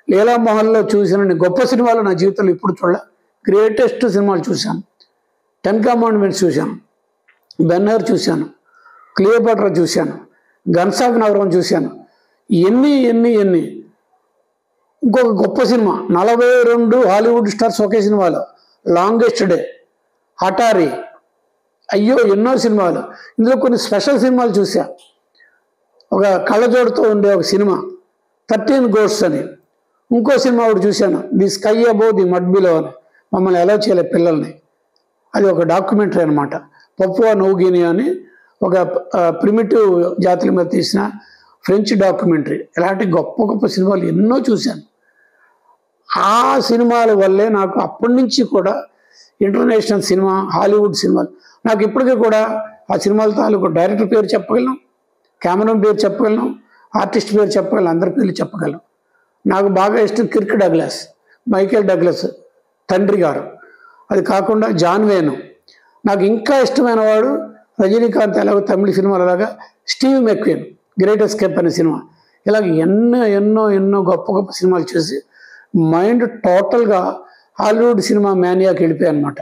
లీలామహల్లో చూసిన గొప్ప సినిమాలు నా జీవితంలో ఇప్పుడు చూడ. గ్రేటెస్ట్ సినిమాలు చూశాను. 10 కమాండ్మెంట్స్ చూశాను, బెన్నర్ చూశాను, క్లియోపాట్రా చూశాను, గన్స్ ఆఫ్ నగరం చూశాను. ఎన్ని ఇంకొక గొప్ప సినిమా 42 హాలీవుడ్ స్టార్స్ ఒకే సినిమాలో, లాంగెస్ట్ డే, అటారీ, అయ్యో ఎన్నో సినిమాలు. ఇందులో కొన్ని స్పెషల్ సినిమాలు చూసా. ఒక కళ్ళజోడుతో ఉండే ఒక సినిమా 13 గోడ్స్ అని. ఇంకో సినిమా ఒకటి చూశాను, the sky above the mud below అని. మమ్మల్ని ఎలా చేయలే పిల్లల్ని. అది ఒక డాక్యుమెంటరీ అనమాట. పపువా న్యూగినియా అని ఒక ప్రిమిటివ్ జాతుల మీద తీసిన ఫ్రెంచ్ డాక్యుమెంటరీ. ఇలాంటి గొప్ప గొప్ప సినిమాలు ఎన్నో చూశాను. ఆ సినిమాల వల్లే నాకు అప్పటి నుంచి కూడా ఇంటర్నేషనల్ సినిమా, హాలీవుడ్ సినిమాలు, నాకు ఇప్పటికీ కూడా ఆ సినిమాల తాలూకు డైరెక్టర్ పేరు చెప్పగలను, కెమెరామెన్ పేరు చెప్పగలను, ఆర్టిస్ట్ పేరు చెప్పగలను, అందరి పేర్లు చెప్పగలను. నాకు బాగా ఇష్టం కిర్క్ డగ్లస్, మైకేల్ డగ్లస్ తండ్రి గారు. అది కాకుండా జాన్ వేను. నాకు ఇంకా ఇష్టమైన వాడు రజనీకాంత్ ఎలాగో తమిళ సినిమాలు అలాగా స్టీవ్ మెక్వీన్, గ్రేట్ ఎస్కేప్ అనే సినిమా. ఇలాగ ఎన్నో గొప్ప గొప్ప సినిమాలు చూసి మైండ్ టోటల్గా హాలీవుడ్ సినిమా మేనియాకి వెళ్ళిపోయాయి అనమాట.